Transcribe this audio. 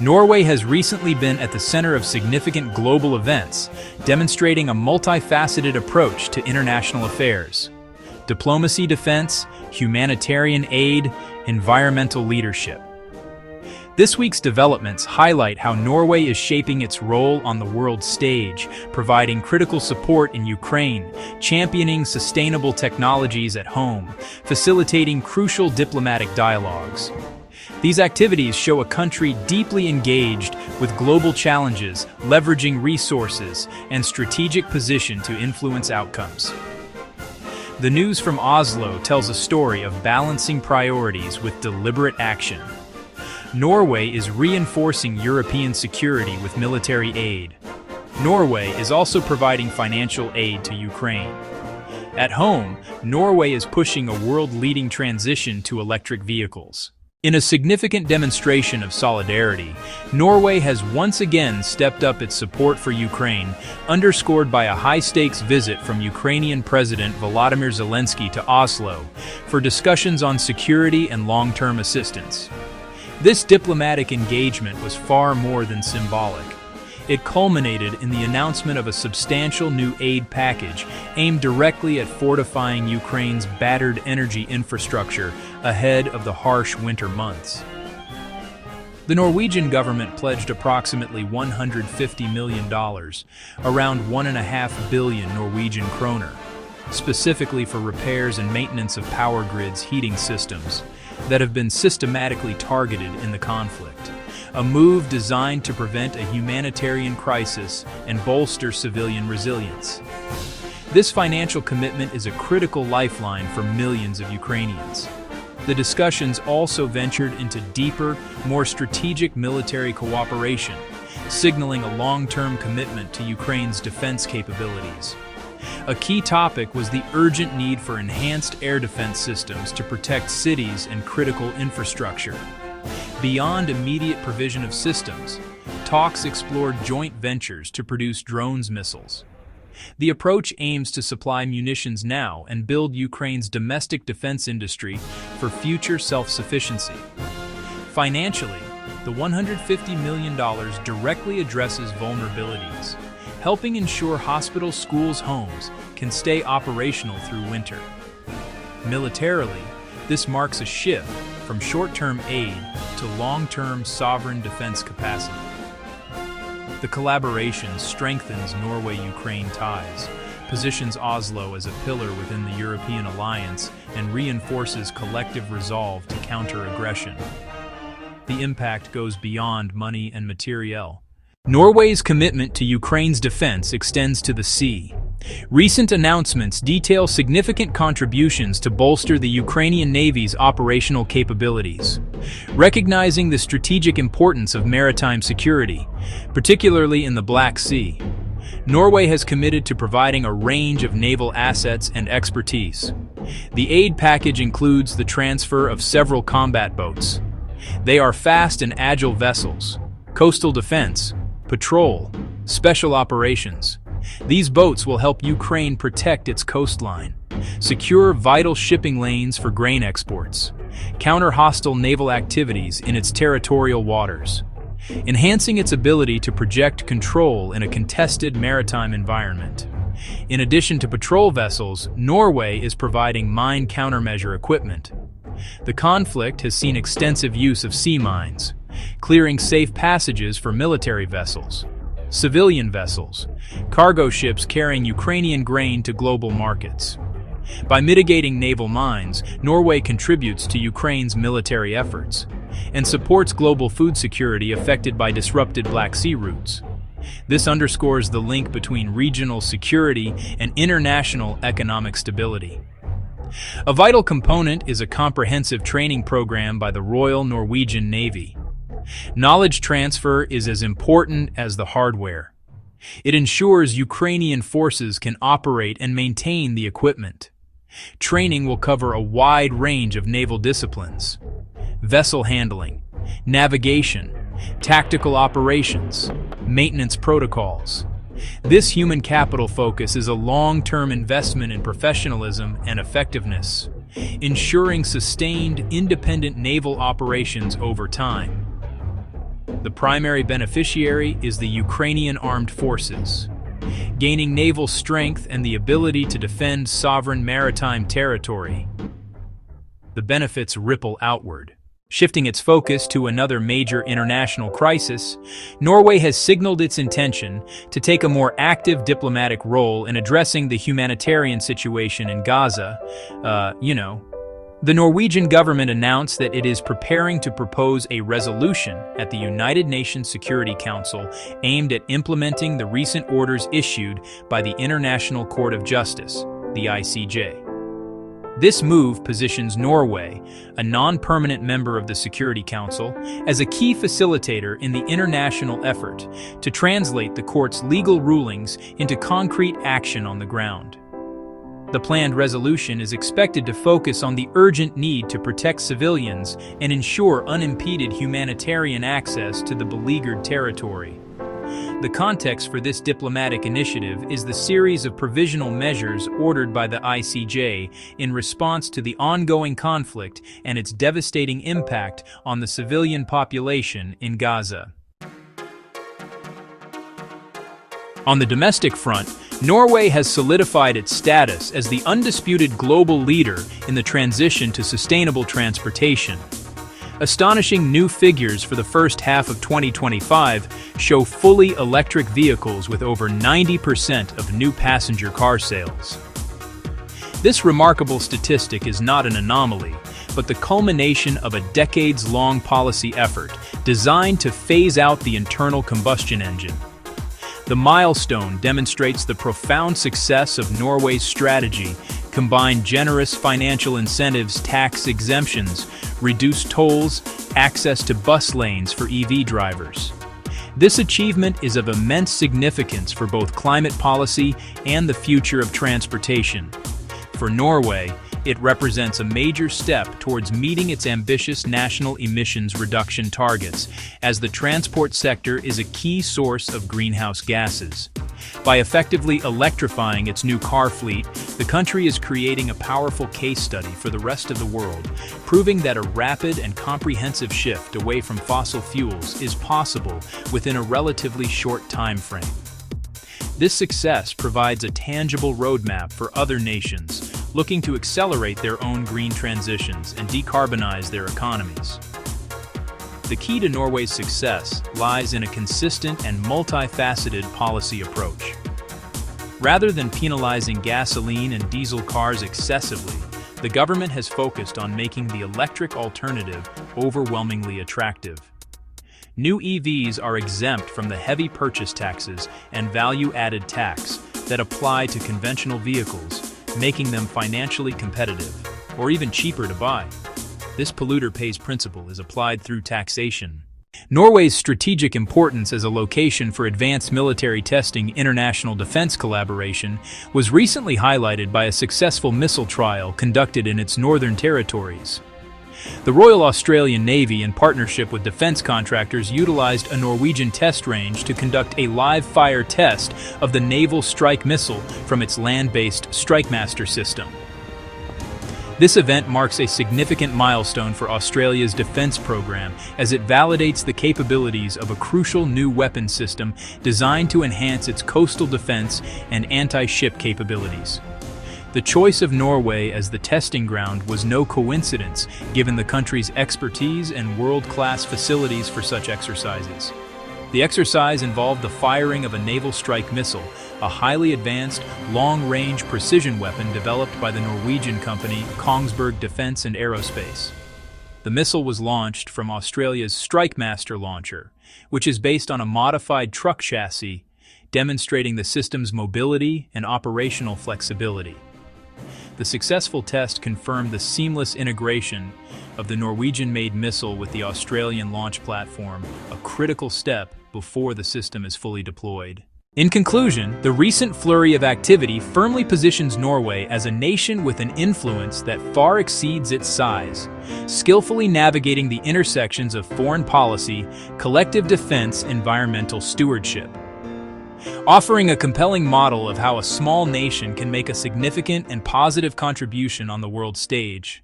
Norway has recently been at the center of significant global events, demonstrating a multifaceted approach to international affairs. Diplomacy, defense, humanitarian aid, environmental leadership. This week's developments highlight how Norway is shaping its role on the world stage, providing critical support in Ukraine, championing sustainable technologies at home, facilitating crucial diplomatic dialogues. These activities show a country deeply engaged with global challenges, leveraging resources and strategic position to influence outcomes. The news from Oslo tells a story of balancing priorities with deliberate action. Norway is reinforcing European security with military aid. Norway is also providing financial aid to Ukraine. At home, Norway is pushing a world-leading transition to electric vehicles. In a significant demonstration of solidarity, Norway has once again stepped up its support for Ukraine, underscored by a high-stakes visit from Ukrainian President Volodymyr Zelensky to Oslo for discussions on security and long-term assistance. This diplomatic engagement was far more than symbolic. It culminated in the announcement of a substantial new aid package aimed directly at fortifying Ukraine's battered energy infrastructure ahead of the harsh winter months. The Norwegian government pledged approximately $150 million, around 1.5 billion Norwegian kroner, specifically for repairs and maintenance of power grids' heating systems that have been systematically targeted in the conflict. A move designed to prevent a humanitarian crisis and bolster civilian resilience. This financial commitment is a critical lifeline for millions of Ukrainians. The discussions also ventured into deeper, more strategic military cooperation, signaling a long-term commitment to Ukraine's defense capabilities. A key topic was the urgent need for enhanced air defense systems to protect cities and critical infrastructure. Beyond immediate provision of systems, talks explored joint ventures to produce drones missiles. The approach aims to supply munitions now and build Ukraine's domestic defense industry for future self-sufficiency. Financially, the $150 million directly addresses vulnerabilities, helping ensure hospitals, schools, homes can stay operational through winter. Militarily, this marks a shift from short-term aid to long-term sovereign defense capacity. The collaboration strengthens Norway-Ukraine ties, positions Oslo as a pillar within the European alliance, and reinforces collective resolve to counter aggression. The impact goes beyond money and materiel. Norway's commitment to Ukraine's defense extends to the sea. Recent announcements detail significant contributions to bolster the Ukrainian Navy's operational capabilities, recognizing the strategic importance of maritime security, particularly in the Black Sea. Norway has committed to providing a range of naval assets and expertise. The aid package includes the transfer of several combat boats. They are fast and agile vessels, coastal defense, patrol, special operations. These boats will help Ukraine protect its coastline, secure vital shipping lanes for grain exports, counter hostile naval activities in its territorial waters, enhancing its ability to project control in a contested maritime environment. In addition to patrol vessels, Norway is providing mine countermeasure equipment. The conflict has seen extensive use of sea mines, clearing safe passages for military vessels, civilian vessels, cargo ships carrying Ukrainian grain to global markets. By mitigating naval mines, Norway contributes to Ukraine's military efforts and supports global food security affected by disrupted Black Sea routes. This underscores the link between regional security and international economic stability. A vital component is a comprehensive training program by the Royal Norwegian Navy. Knowledge transfer is as important as the hardware. It ensures Ukrainian forces can operate and maintain the equipment. Training will cover a wide range of naval disciplines: vessel handling, navigation, tactical operations, maintenance protocols. This human capital focus is a long-term investment in professionalism and effectiveness, ensuring sustained, independent naval operations over time. The primary beneficiary is the Ukrainian armed forces, gaining naval strength and the ability to defend sovereign maritime territory. The benefits ripple outward. Shifting its focus to another major international crisis, Norway has signaled its intention to take a more active diplomatic role in addressing the humanitarian situation in Gaza. The Norwegian government announced that it is preparing to propose a resolution at the United Nations Security Council aimed at implementing the recent orders issued by the International Court of Justice, the ICJ. This move positions Norway, a non-permanent member of the Security Council, as a key facilitator in the international effort to translate the court's legal rulings into concrete action on the ground. The planned resolution is expected to focus on the urgent need to protect civilians and ensure unimpeded humanitarian access to the beleaguered territory. The context for this diplomatic initiative is the series of provisional measures ordered by the ICJ in response to the ongoing conflict and its devastating impact on the civilian population in Gaza. On the domestic front, Norway has solidified its status as the undisputed global leader in the transition to sustainable transportation. Astonishing new figures for the first half of 2025 show fully electric vehicles with over 90% of new passenger car sales. This remarkable statistic is not an anomaly, but the culmination of a decades-long policy effort designed to phase out the internal combustion engine. The milestone demonstrates the profound success of Norway's strategy: combine generous financial incentives, tax exemptions, reduced tolls, access to bus lanes for EV drivers. This achievement is of immense significance for both climate policy and the future of transportation. For Norway, it represents a major step towards meeting its ambitious national emissions reduction targets, as the transport sector is a key source of greenhouse gases. By effectively electrifying its new car fleet, the country is creating a powerful case study for the rest of the world, proving that a rapid and comprehensive shift away from fossil fuels is possible within a relatively short time frame. This success provides a tangible roadmap for other nations looking to accelerate their own green transitions and decarbonize their economies. The key to Norway's success lies in a consistent and multifaceted policy approach. Rather than penalizing gasoline and diesel cars excessively, the government has focused on making the electric alternative overwhelmingly attractive. New EVs are exempt from the heavy purchase taxes and value-added tax that apply to conventional vehicles, making them financially competitive, or even cheaper to buy. This polluter pays principle is applied through taxation. Norway's strategic importance as a location for advanced military testing international defense collaboration was recently highlighted by a successful missile trial conducted in its northern territories. The Royal Australian Navy, in partnership with defense contractors, utilized a Norwegian test range to conduct a live-fire test of the Naval Strike Missile from its land-based Strikemaster system. This event marks a significant milestone for Australia's defense program, as it validates the capabilities of a crucial new weapon system designed to enhance its coastal defense and anti-ship capabilities. The choice of Norway as the testing ground was no coincidence, given the country's expertise and world-class facilities for such exercises. The exercise involved the firing of a naval strike missile, a highly advanced, long-range precision weapon developed by the Norwegian company Kongsberg Defence and Aerospace. The missile was launched from Australia's Strikemaster launcher, which is based on a modified truck chassis, demonstrating the system's mobility and operational flexibility. The successful test confirmed the seamless integration of the Norwegian-made missile with the Australian launch platform, a critical step before the system is fully deployed. In conclusion, the recent flurry of activity firmly positions Norway as a nation with an influence that far exceeds its size, skillfully navigating the intersections of foreign policy, collective defense, and environmental stewardship. Offering a compelling model of how a small nation can make a significant and positive contribution on the world stage.